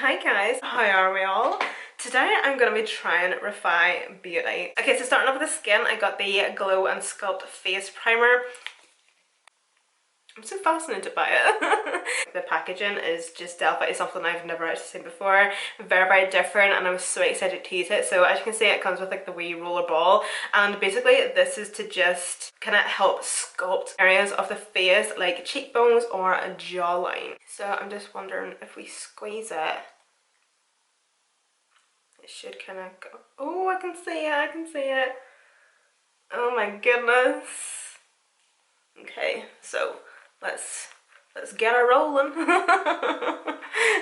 Hi guys, how are we all? Today I'm going to be trying REFY Beauty. Okay, so starting off with the skin, I got the Glow and Sculpt Face Primer. I'm so fascinated by it. The packaging is just definitely something I've never actually seen before. Very different, and I was so excited to use it. So as you can see, it comes with like the wee roller ball, and basically this is to just kind of help sculpt areas of the face like cheekbones or a jawline. So I'm just wondering if we squeeze it, it should kind of go. Oh, I can see it, I can see it. Oh my goodness. Okay, so let's get her rolling.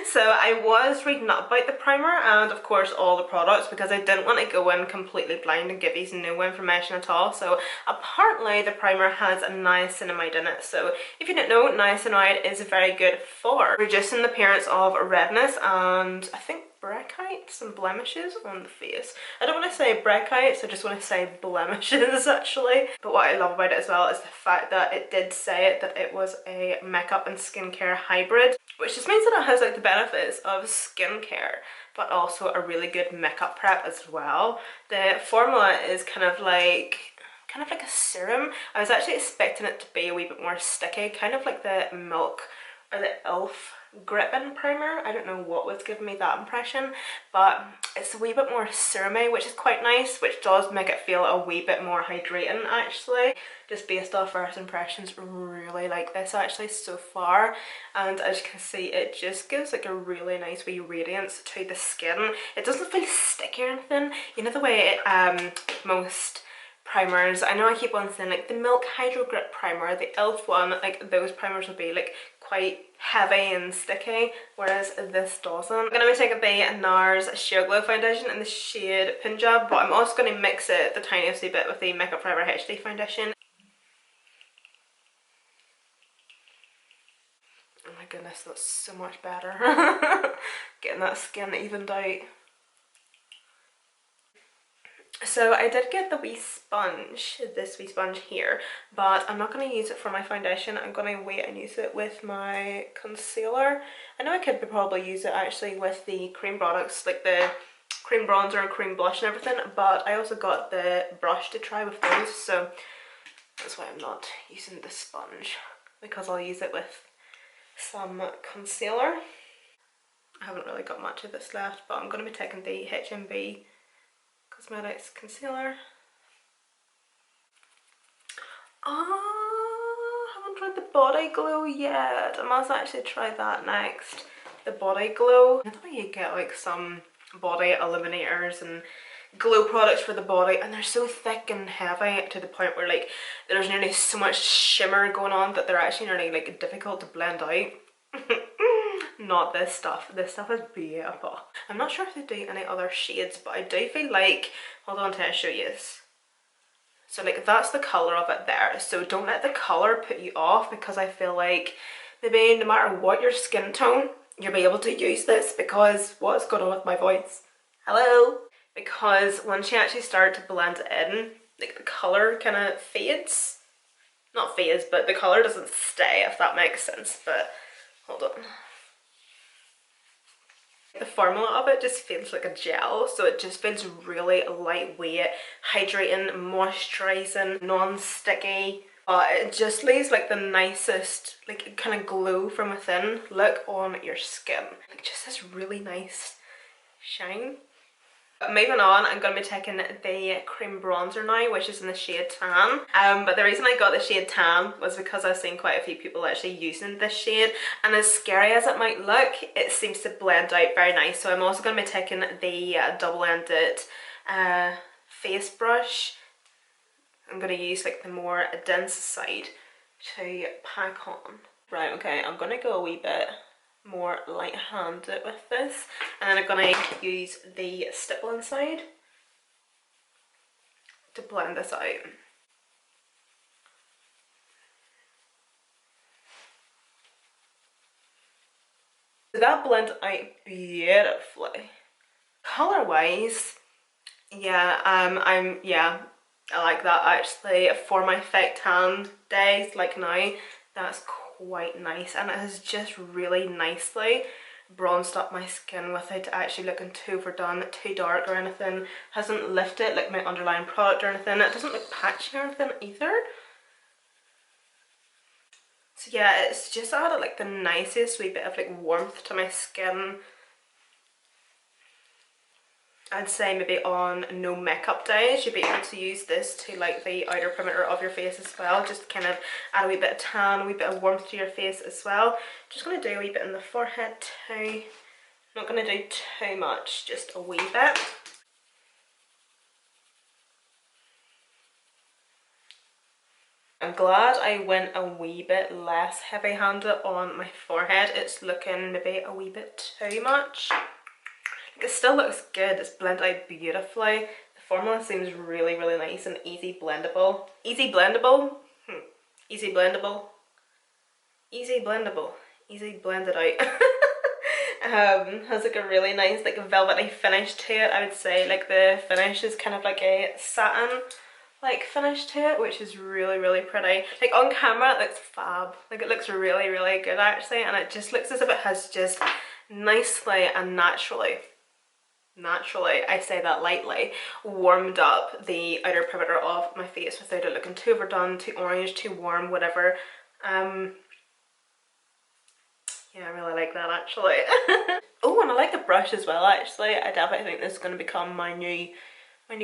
So I was reading up about the primer and of course all the products because I didn't want to go in completely blind and give you no information at all. So apparently the primer has a niacinamide in it. So if you didn't know, niacinamide is very good for reducing the appearance of redness and I think breakouts and blemishes on the face. I don't want to say breakouts, I just want to say blemishes actually. But what I love about it as well is the fact that it did say that it was a makeup and skincare hybrid, which just means that it has like the benefits of skincare but also a really good makeup prep as well. The formula is kind of like a serum. I was actually expecting it to be a wee bit more sticky, kind of like the Milk or the e.l.f. gripping primer. I don't know what was giving me that impression, but it's a wee bit more serumy, which is quite nice, which does make it feel a wee bit more hydrating actually. Just based off first impressions, really like this actually so far. And as you can see, it just gives like a really nice wee radiance to the skin. It doesn't feel sticky or anything, you know the way most primers, I know I keep on saying like the Milk Hydro Grip primer, the e.l.f. one, like those primers will be like quite heavy and sticky, whereas this doesn't. I'm going to be taking the NARS Sheer Glow foundation in the shade Punjab, but I'm also going to mix it the tiniest wee bit with the Makeup Forever HD foundation. Oh my goodness, that's so much better. Getting that skin evened out. So I did get the wee sponge, this wee sponge here, but I'm not going to use it for my foundation. I'm going to wait and use it with my concealer. I know I could probably use it actually with the cream products, like the cream bronzer and cream blush and everything, but I also got the brush to try with those, so that's why I'm not using the sponge, because I'll use it with some concealer. I haven't really got much of this left, but I'm going to be taking the HMB Cosmetics concealer. Oh, I haven't tried the body glow yet. I must actually try that next. The body glow. I know you get like some body illuminators and glow products for the body, and they're so thick and heavy to the point where like there's nearly so much shimmer going on that they're actually nearly like difficult to blend out. Not this stuff. This stuff is beautiful. I'm not sure if they do any other shades, but I do feel like, hold on till I show you this. So like that's the colour of it there. So don't let the colour put you off, because I feel like maybe no matter what your skin tone, you'll be able to use this, because what's going on with my voice? Hello? Because once you actually start to blend it in, like the colour kind of fades. Not fades, but the colour doesn't stay, if that makes sense. But hold on. The formula of it just feels like a gel, so it just feels really lightweight, hydrating, moisturising, non-sticky, but it just leaves like the nicest like kind of glow from within look on your skin, like just this really nice shine. Moving on, I'm going to be taking the cream bronzer now, which is in the shade Tan. But the reason I got the shade Tan was because I've seen quite a few people actually using this shade, and as scary as it might look, it seems to blend out very nice. So I'm also going to be taking the double-ended face brush. I'm going to use like the more dense side to pack on. Right, okay, I'm going to go a wee bit more light-handed with this, and then I'm going to use the stippling side to blend this out. So that blends out beautifully. Color wise, yeah, I like that actually. For my fake tan days like now, that's quite nice, and it has just really nicely bronzed up my skin without actually looking too overdone, too dark or anything. Hasn't lifted like my underlying product or anything. It doesn't look patchy or anything either. So yeah, it's just added like the nicest wee bit of like warmth to my skin. I'd say maybe on no makeup days you'd be able to use this to like the outer perimeter of your face as well, just to kind of add a wee bit of tan, a wee bit of warmth to your face as well. Just going to do a wee bit in the forehead too. Not going to do too much, just a wee bit. I'm glad I went a wee bit less heavy-handed on my forehead. It's looking maybe a wee bit too much. It still looks good, it's blended out beautifully. The formula seems really, really nice and easy blendable. Easy blendable? Easy blendable. Easy blendable. Easy blended out. Has like a really nice like velvety finish to it. I would say like the finish is kind of like a satin like finish to it, which is really, really pretty. Like on camera it looks fab. Like it looks really, really good actually, and it just looks as if it has just nicely and naturally, I say that lightly, warmed up the outer perimeter of my face without it looking too overdone, too orange, too warm, whatever. Yeah, I really like that actually. Oh, and I like the brush as well actually. I definitely think this is going to become my new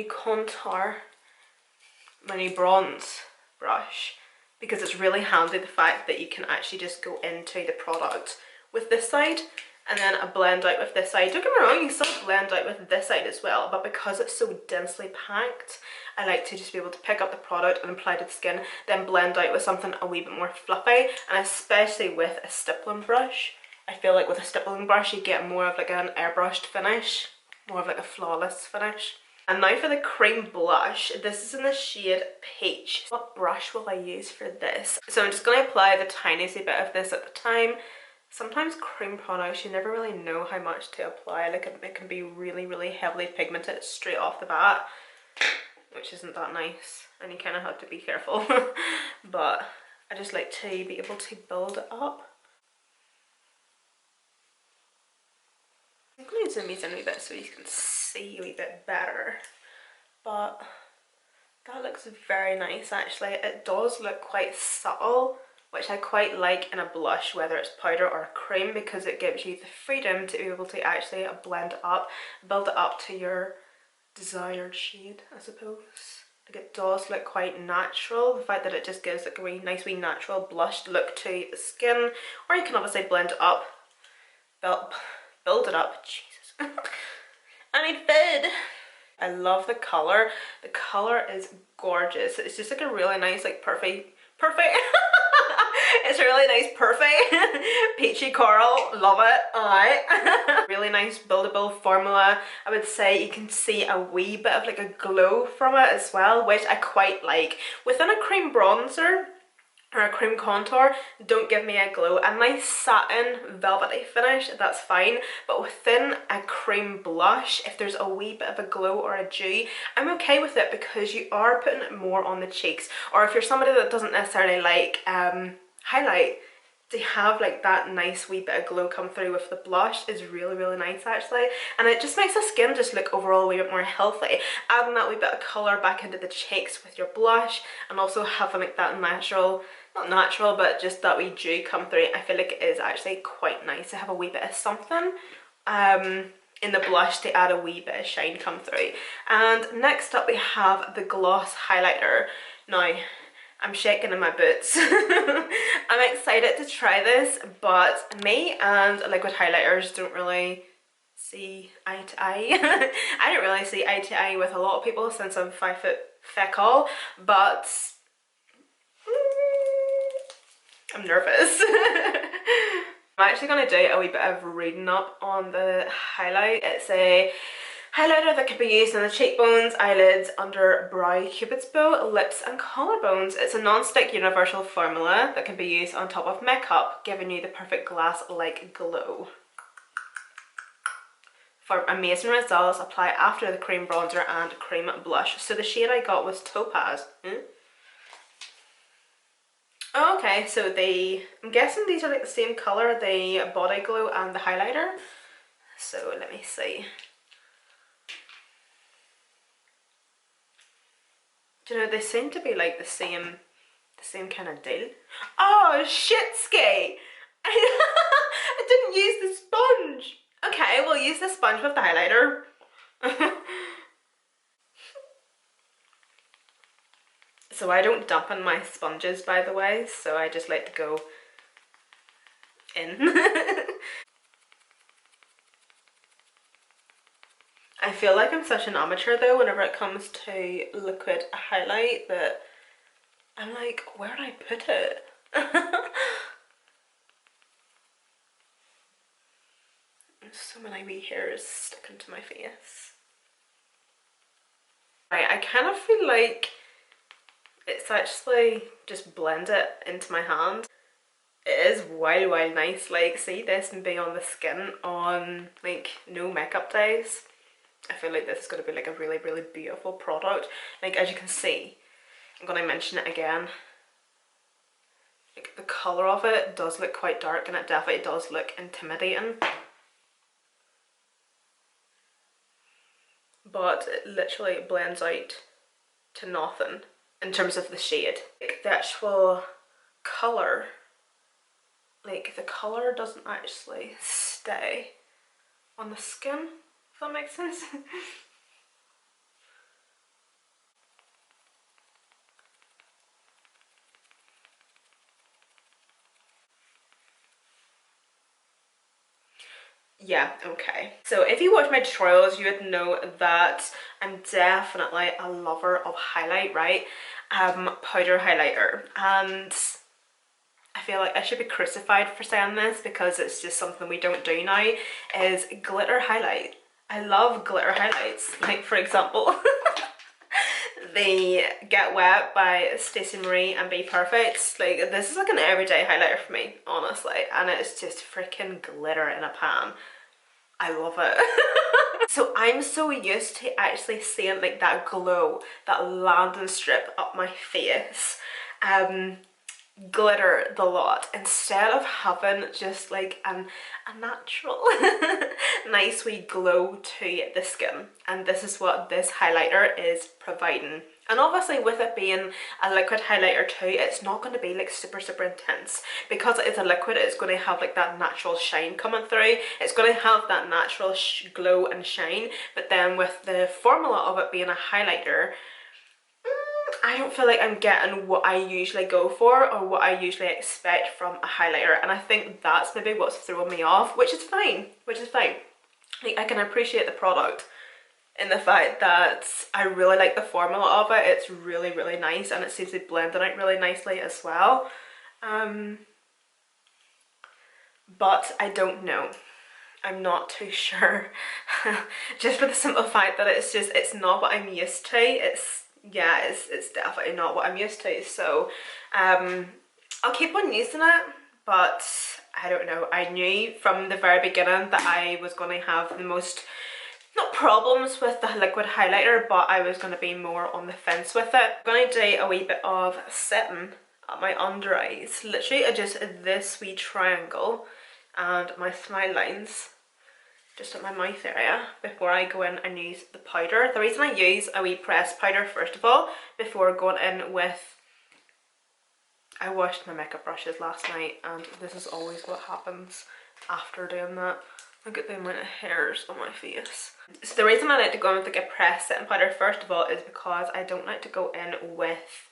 contour, my new bronze brush, because it's really handy the fact that you can actually just go into the product with this side and then a blend out with this side. Don't get me wrong, you can still blend out with this side as well, but because it's so densely packed, I like to just be able to pick up the product and apply to the skin, then blend out with something a wee bit more fluffy. And especially with a stippling brush, I feel like with a stippling brush you get more of like an airbrushed finish, more of like a flawless finish. And now for the cream blush. This is in the shade Peach. What brush will I use for this? So I'm just going to apply the tiniest bit of this at the time. Sometimes cream products, you never really know how much to apply. Like it can be really, really heavily pigmented straight off the bat, which isn't that nice, and you kind of have to be careful. But I just like to be able to build it up. I'm going to zoom these in a wee bit so you can see a wee bit better, but that looks very nice actually. It does look quite subtle, which I quite like in a blush, whether it's powder or cream, because it gives you the freedom to be able to actually blend it up, build it up to your desired shade, I suppose. Like it does look quite natural, the fact that it just gives like a really nice wee natural blush look to the skin, or you can obviously blend it up, build it up. Jesus. I need food. I love the colour. The colour is gorgeous. It's just like a really nice like perfect it's a really nice perfect peachy coral. Love it. Aye. Really nice buildable formula. I would say you can see a wee bit of like a glow from it as well, which I quite like. Within a cream bronzer or a cream contour, don't give me a glow. A nice satin velvety finish, that's fine, but within a cream blush, if there's a wee bit of a glow or a dew, I'm okay with it, because you are putting it more on the cheeks. Or if you're somebody that doesn't necessarily like highlight, to have like that nice wee bit of glow come through with the blush is really, really nice actually, and it just makes the skin just look overall a wee bit more healthy. Adding that wee bit of colour back into the cheeks with your blush, and also having like that natural, not natural, but just that wee dew come through, I feel like it is actually quite nice to have a wee bit of something in the blush to add a wee bit of shine come through. And next up we have the gloss highlighter. Now, I'm shaking in my boots. I'm excited to try this, but me and liquid highlighters don't really see eye to eye. I don't really see eye to eye with a lot of people since I'm 5 foot feckle, but I'm nervous. I'm actually going to do a wee bit of reading up on the highlight. It's a highlighter that can be used on the cheekbones, eyelids, under brow, cupid's bow, lips and collarbones. It's a non-stick universal formula that can be used on top of makeup, giving you the perfect glass-like glow. For amazing results, apply after the cream bronzer and cream blush. So the shade I got was Topaz. Okay, Okay, so I'm guessing these are like the same colour, the body glow and the highlighter. So let me see. Do you know, they seem to be like the same kind of deal. Oh, shit, Ski! I didn't use the sponge. Okay, we'll use the sponge with the highlighter. So I don't dampen my sponges, by the way, so I just like to go in. I feel like I'm such an amateur though whenever it comes to liquid highlight that I'm like, where did I put it? So many wee hairs sticking to my face. Right, I kind of feel like it's actually just blend it into my hand. It is wild nice. Like, see this and be on the skin on like no makeup days. I feel like this is going to be like a really beautiful product. Like, as you can see, I'm going to mention it again. Like, the colour of it does look quite dark and it definitely does look intimidating. But it literally blends out to nothing in terms of the shade. Like, the actual colour, like the colour doesn't actually stay on the skin, if that makes sense. Yeah, okay. So if you watch my tutorials, you would know that I'm definitely a lover of highlight, right? Powder highlighter. And I feel like I should be crucified for saying this because it's just something we don't do now, is glitter highlight. I love glitter highlights. Like, for example, the Get Wet by Stacey Marie and Be Perfect. Like, this is like an everyday highlighter for me, honestly. And it's just freaking glitter in a pan. I love it. So I'm so used to actually seeing like that glow, that landing strip up my face. Glitter the lot instead of having just like a natural nice wee glow to the skin, and this is what this highlighter is providing. And obviously with it being a liquid highlighter too, it's not going to be like super intense because it's a liquid. It's going to have like that natural shine coming through. It's going to have that natural glow and shine, but then with the formula of it being a highlighter, I don't feel like I'm getting what I usually go for or what I usually expect from a highlighter, and I think that's maybe what's throwing me off, which is fine, Like, I can appreciate the product in the fact that I really like the formula of it. It's really nice and it seems to be blending out really nicely as well. But I don't know. I'm not too sure. Just for the simple fact that it's not what I'm used to. It's definitely not what I'm used to. So I'll keep on using it, but I don't know. I knew from the very beginning that I was going to have the most, not problems with the liquid highlighter, but I was going to be more on the fence with it. I'm going to do a wee bit of setting at my under eyes. Literally just this wee triangle and my smile lines just at my mouth area before I go in and use the powder. The reason I use a wee pressed powder first of all before going in with, I washed my makeup brushes last night and this is always what happens after doing that. Look at the amount of hairs on my face. So the reason I like to go in with like a pressed setting powder first of all is because I don't like to go in with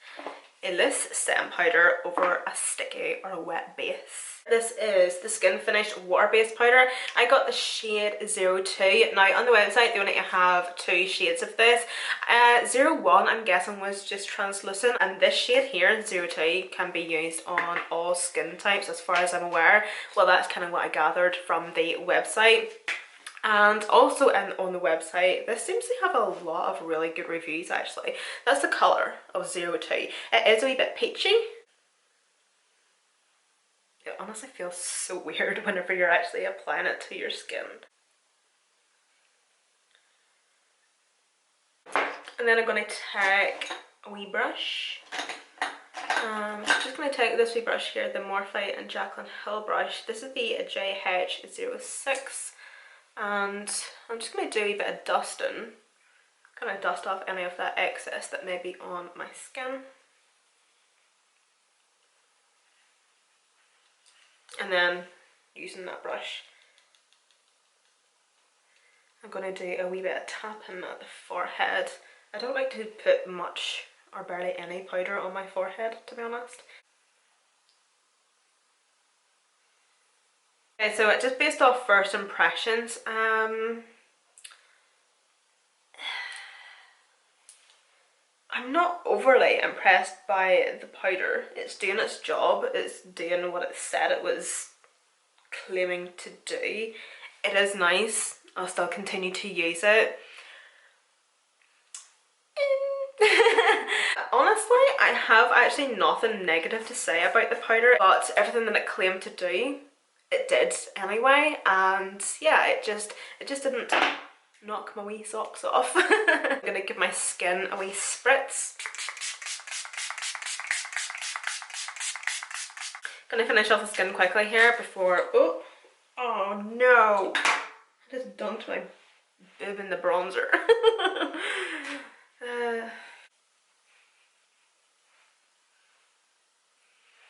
a loose setting powder over a sticky or a wet base. This is the Skin Finish water-based powder. I got the shade 02. Now on the website they only have 2 shades of this. 01 I'm guessing was just translucent, and this shade here, 02, can be used on all skin types as far as I'm aware. Well, that's kind of what I gathered from the website. And also on the website, this seems to have a lot of really good reviews actually. That's the colour of 02. It is a wee bit peachy. It honestly feels so weird whenever you're actually applying it to your skin. And then I'm going to take a wee brush and just going to take this wee brush here, the Morphe and Jaclyn Hill brush. This is the JH06, and I'm just going to do a bit of dusting. Kind of dust off any of that excess that may be on my skin. And then using that brush, I'm going to do a wee bit of tapping at the forehead. I don't like to put much or barely any powder on my forehead, to be honest. Okay, so just based off first impressions, I'm not overly impressed by the powder. It's doing its job, it's doing what it said it was claiming to do. It is nice, I'll still continue to use it. Honestly, I have actually nothing negative to say about the powder, but everything that it claimed to do, it did anyway, and yeah, it just didn't knock my wee socks off. I'm gonna give my skin a wee spritz. Gonna finish off the skin quickly here before, oh no, I just dunked my boob in the bronzer.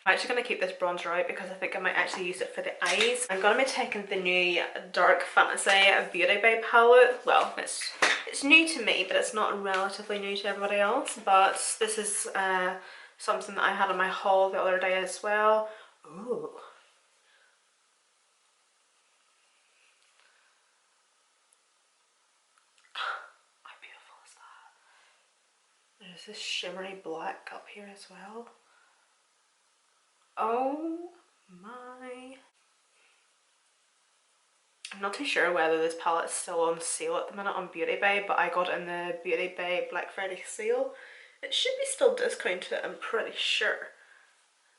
I'm actually going to keep this bronzer out because I think I might actually use it for the eyes. I'm going to be taking the new Dark Fantasy Beauty Bay palette. Well, it's new to me, but it's not relatively new to everybody else. But this is something that I had in my haul the other day as well. Ooh. How beautiful is that? There's this shimmery black up here as well. Oh my. I'm not too sure whether this palette's still on sale at the minute on Beauty Bay, but I got it in the Beauty Bay Black Friday sale. It should be still discounted, I'm pretty sure.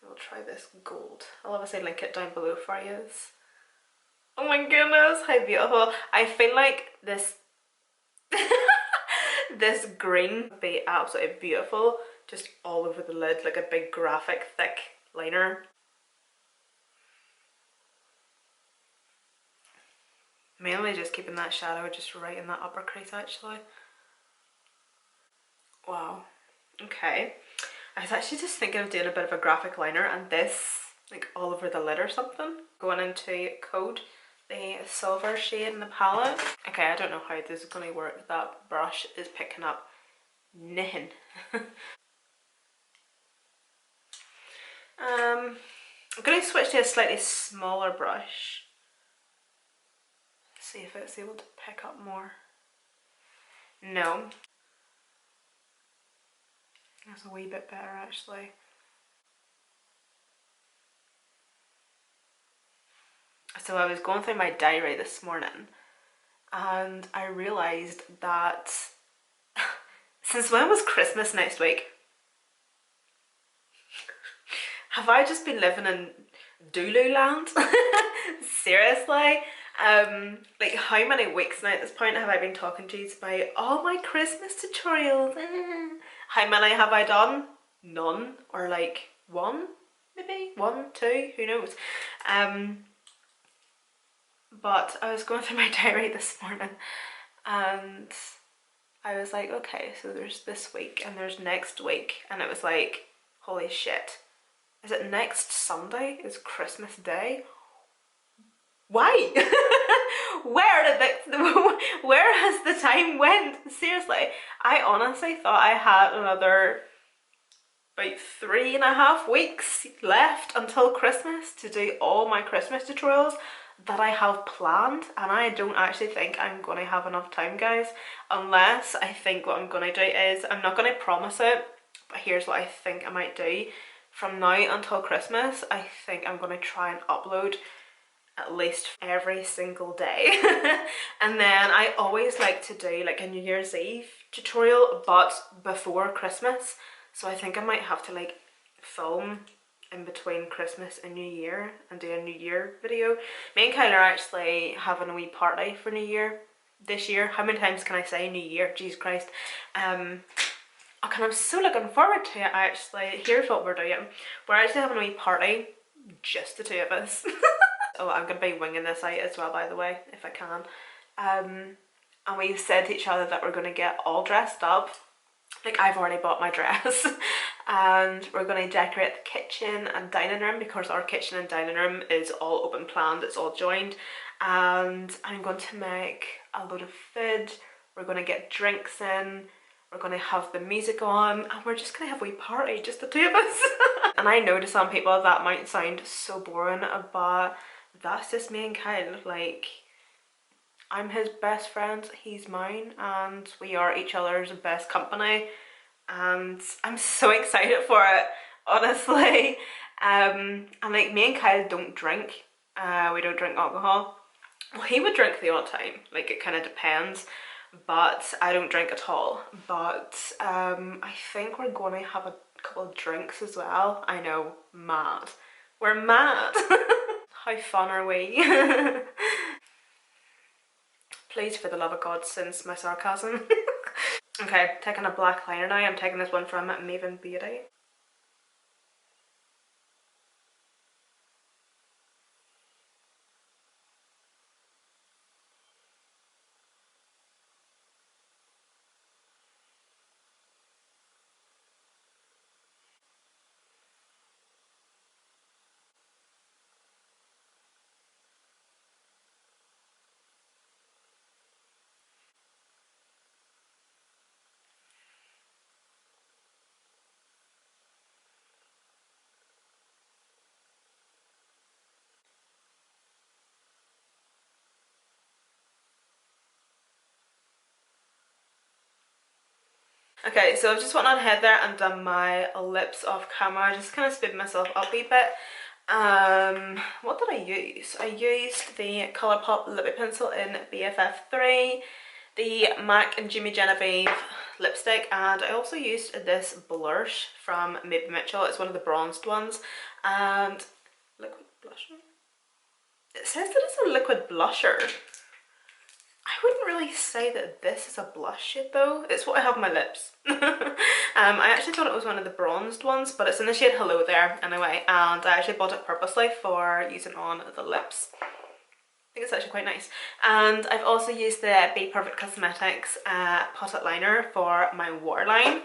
We'll try this gold. I'll obviously link it down below for you. Oh my goodness, how beautiful. I feel like this this green would be absolutely beautiful, just all over the lid, like a big graphic thick liner. Mainly just keeping that shadow just right in that upper crease actually. Wow, okay. I was actually just thinking of doing a bit of a graphic liner and this like all over the lid or something. Going into Code, the silver shade in the palette. Okay, I don't know how this is going to work. That brush is picking up nothing. I'm going to switch to a slightly smaller brush. See if it's able to pick up more. No. That's a wee bit better actually. So I was going through my diary this morning and I realised that since when was Christmas next week? Have I just been living in Dulu land? Seriously? Like how many weeks now at this point have I been talking to you about all my Christmas tutorials? How many have I done? None, or like one, maybe? 1, 2, who knows? But I was going through my diary this morning and I was like, okay, so there's this week and there's next week, and it was like, holy shit, is it next Sunday is Christmas Day? Why? Where has the time went? Seriously, I honestly thought I had another about 3.5 weeks left until Christmas to do all my Christmas tutorials that I have planned, and I don't actually think I'm going to have enough time, guys, unless I think what I'm going to do is, I'm not going to promise it, but here's what I think I might do. From now until Christmas, I think I'm going to try and upload at least every single day. And then I always like to do like a New Year's Eve tutorial, but before Christmas. So I think I might have to like film in between Christmas and New Year and do a New Year video. Me and Kyle are actually having a wee party for New Year this year. How many times can I say New Year? Jesus Christ. Okay, I'm so looking forward to it actually. Here's what we're doing. We're actually having a wee party, just the two of us. Oh, I'm gonna be winging this out as well, by the way, if I can. And we said to each other that we're gonna get all dressed up. Like, I've already bought my dress. And we're gonna decorate the kitchen and dining room because our kitchen and dining room is all open planned, it's all joined. And I'm going to make a load of food. We're gonna get drinks in. We're gonna have the music on, and we're just gonna have a wee party, just the two of us. And I know to some people that might sound so boring, but that's just me and Kyle. Like, I'm his best friend, he's mine, and we are each other's best company. And I'm so excited for it, honestly. And like, me and Kyle don't drink. We don't drink alcohol. Well, he would drink the odd time, like it kind of depends, but I don't drink at all. But I think we're going to have a couple of drinks as well. I know, mad. We're mad. How fun are we? Please, for the love of God, sense my sarcasm. Okay, taking a black liner now. I'm taking this one from Maven Beauty. Okay, so I've just went on ahead there and done my lips off camera, just kind of speed myself up a wee bit. What did I use? I used the Colourpop Lippy Pencil in BFF3, the MAC and Jimmy Genevieve lipstick, and I also used this blush from Maybe Mitchell. It's one of the bronzed ones, and liquid blusher. It says that it's a liquid blusher. I wouldn't really say that this is a blush shade though. It's what I have on my lips. I actually thought it was one of the bronzed ones, but it's in the shade Hello There anyway, and I actually bought it purposely for using on the lips. I think it's actually quite nice. And I've also used the Be Perfect Cosmetics Pot-It Liner for my waterline.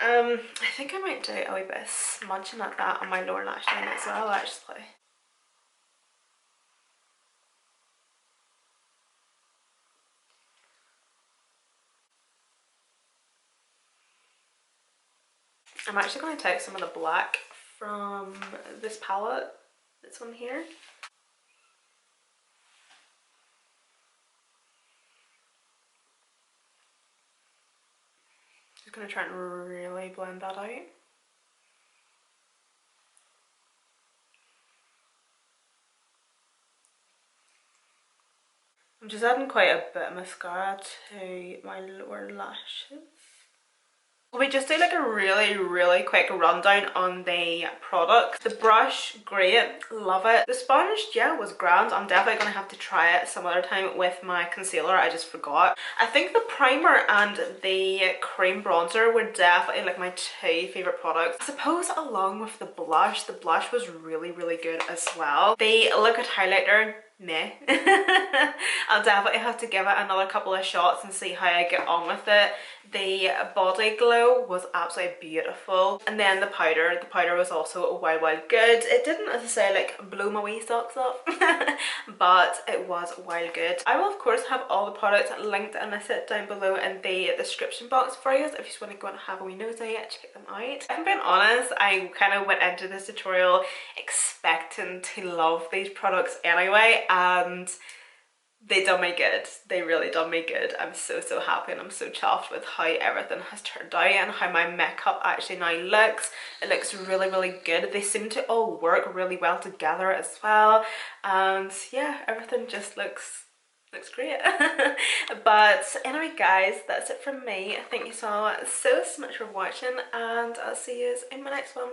I think I might do a wee bit of smudging like that on my lower lash line as well actually. I'm actually going to take some of the black from this palette, this one here. Just going to try and really blend that out. I'm just adding quite a bit of mascara to my lower lashes. We just do like a really quick rundown on the product. The brush, great, love it. The sponge, yeah, was grand. I'm definitely gonna have to try it some other time with my concealer. I just forgot. I think the primer and the cream bronzer were definitely like my two favorite products. I suppose along with the blush was really good as well. The liquid highlighter, meh. I'll definitely have to give it another couple of shots and see how I get on with it. The body glow was absolutely beautiful, and then the powder was also wild good. It didn't, as I say, like blow my wee socks off but it was wild good. I will of course have all the products linked and listed down below in the description box for you, so if you just want to go and have a wee nosy, check them out. If I'm being honest, I kind of went into this tutorial expecting to love these products anyway, and they done me good. They really done me good. I'm so happy, and I'm so chuffed with how everything has turned out and how my makeup actually now looks. It looks really good. They seem to all work really well together as well, and yeah, everything just looks great. But anyway guys, that's it from me. Thank you so much for watching, and I'll see you in my next one.